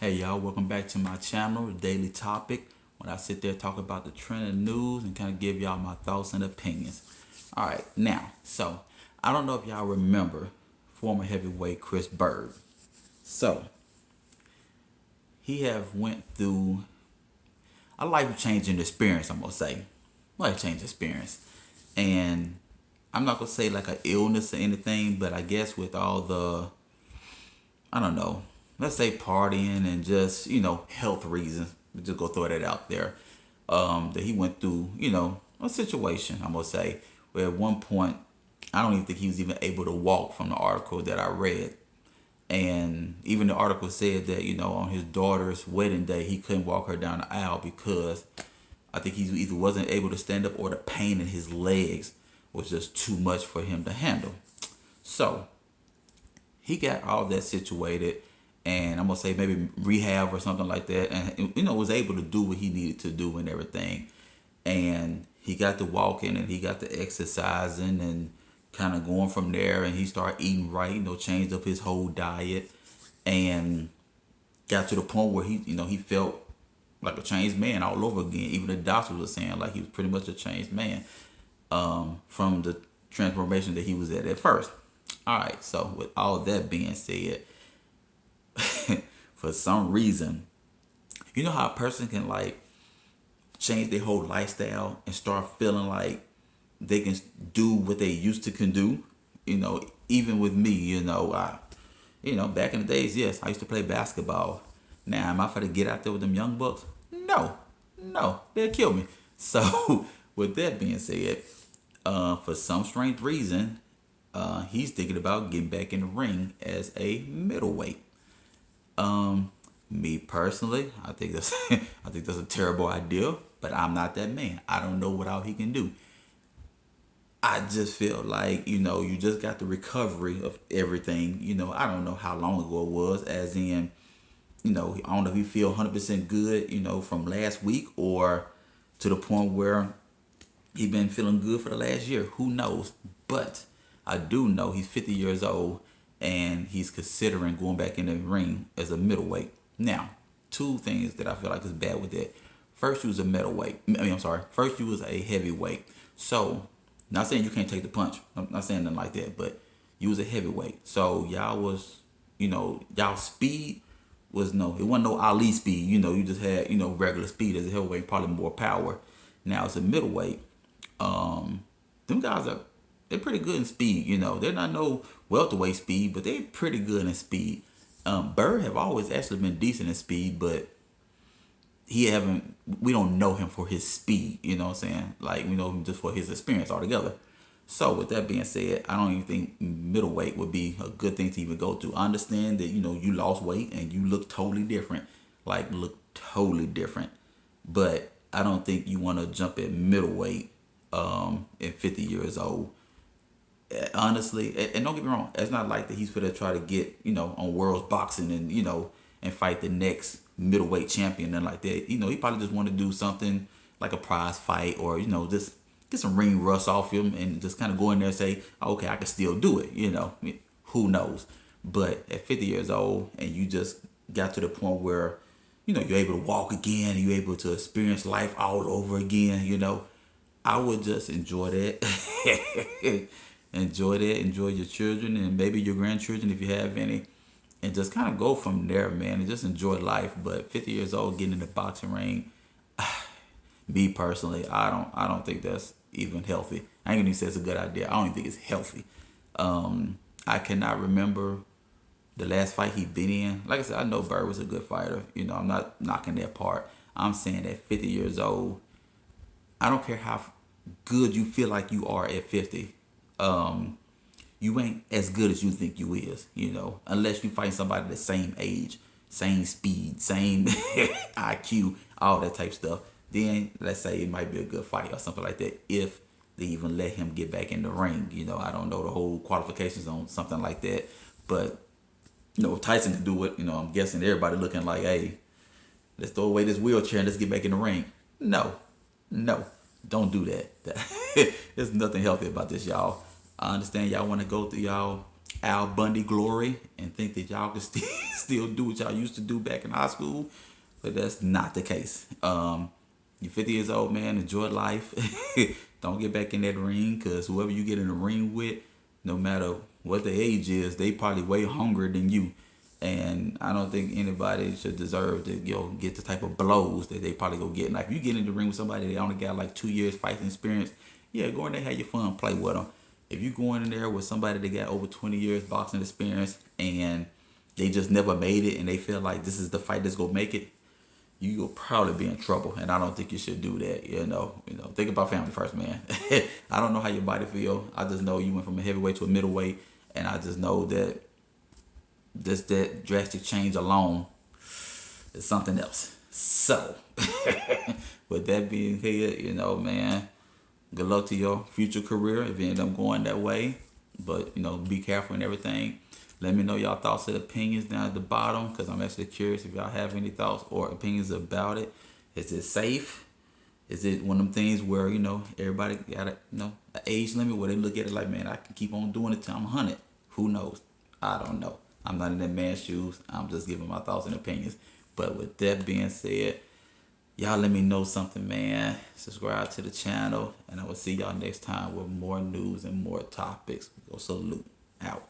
Hey y'all, welcome back to my channel, Daily Topic, when I sit there talk about the trending news and kind of give y'all my thoughts and opinions. Alright, now, I don't know if y'all remember former heavyweight Chris Byrd. So, he have went through a life-changing experience, I'm going to say. Life-changing experience. And I'm not going to say like an illness or anything, but I guess with all the, I don't know, let's say partying and just, health reasons. Just go throw that out there. That he went through, a situation, I'm going to say, where at one point, I don't even think he was even able to walk from the article that I read. And even the article said that, on his daughter's wedding day, he couldn't walk her down the aisle because I think he either wasn't able to stand up or the pain in his legs was just too much for him to handle. So he got all that situated, and I'm gonna say maybe rehab or something like that, and was able to do what he needed to do and everything. And he got to walking and he got to exercising and kind of going from there, and he started eating right, changed up his whole diet and got to the point where he felt like a changed man all over again. Even the doctors were saying like he was pretty much a changed man from the transformation that he was at first. All right, so with all that being said, for some reason, you know how a person can like change their whole lifestyle and start feeling like they can do what they used to can do. Even with me, back in the days, yes, I used to play basketball. Now, am I going to get out there with them young bucks? No, they'll kill me. So, with that being said, for some strange reason, he's thinking about getting back in the ring as a middleweight. Me personally, I think that's I think that's a terrible idea, but I'm not that man. I don't know what all he can do. I just feel like, you just got the recovery of everything. I don't know how long ago it was, as in, I don't know if you feel 100% good, from last week or to the point where he been feeling good for the last year. Who knows? But I do know he's 50 years old and he's considering going back in the ring as a middleweight. Now, two things that I feel like is bad with that. First, you was a middleweight. I'm sorry. First, you was a heavyweight. So, not saying you can't take the punch. I'm not saying nothing like that. But you was a heavyweight. So, y'all was, y'all speed was it wasn't no Ali speed. You just had, regular speed as a heavyweight, probably more power. Now, as a middleweight, them guys they're pretty good in speed. They're not no welterweight speed, but they're pretty good in speed. Byrd have always actually been decent in speed, but we don't know him for his speed, you know what I'm saying? Like, we know him just for his experience altogether. So with that being said, I don't even think middleweight would be a good thing to even go to. I understand that, you lost weight and you look totally different. But I don't think you want to jump at middleweight at 50 years old. Honestly, and don't get me wrong, it's not like that he's gonna try to get, on World's Boxing and fight the next middleweight champion and like that. He probably just want to do something like a prize fight, or just get some ring rust off him and just kind of go in there and say, okay, I can still do it. Who knows? But at 50 years old and you just got to the point where you're able to walk again and you're able to experience life all over again, I would just enjoy that. Enjoy that, enjoy your children and maybe your grandchildren if you have any, and just kind of go from there, man, and just enjoy life. But 50 years old getting in the boxing ring, me personally, I don't think that's even healthy. I ain't gonna even say it's a good idea. I don't even think it's healthy. I cannot remember the last fight he been in. Like I said, I know Byrd was a good fighter. I'm not knocking that part. I'm saying at 50 years old, I don't care how good you feel like you are at 50. You ain't as good as you think you is, unless you fight somebody the same age, same speed, same IQ, all that type stuff. Then let's say it might be a good fight or something like that if they even let him get back in the ring. I don't know the whole qualifications on something like that, but if Tyson can do it, I'm guessing everybody looking like, hey, let's throw away this wheelchair and let's get back in the ring. No, don't do that. There's nothing healthy about this, y'all. I understand y'all want to go through y'all Al Bundy glory and think that y'all can still do what y'all used to do back in high school, but that's not the case. You're 50 years old, man. Enjoy life. Don't get back in that ring, because whoever you get in the ring with, no matter what their age is, they probably way hungrier than you. And I don't think anybody should deserve to get the type of blows that they probably go get. Like if you get in the ring with somebody that only got like 2 years fighting experience, yeah, go in there, have your fun, play with them. If you go in there with somebody that got over 20 years boxing experience and they just never made it and they feel like this is the fight that's gonna make it, you will probably be in trouble. And I don't think you should do that. Think about family first, man. I don't know how your body feel. I just know you went from a heavyweight to a middleweight, and I just know that that drastic change alone is something else. So, with that being said, man, good luck to your future career if you end up going that way. But, be careful and everything. Let me know y'all thoughts and opinions down at the bottom, because I'm actually curious if y'all have any thoughts or opinions about it. Is it safe? Is it one of them things where, everybody got an age limit where they look at it like, man, I can keep on doing it till I'm 100. Who knows? I don't know. I'm not in that man's shoes. I'm just giving my thoughts and opinions. But with that being said, y'all let me know something, man. Subscribe to the channel, and I will see y'all next time with more news and more topics. Go salute. Out.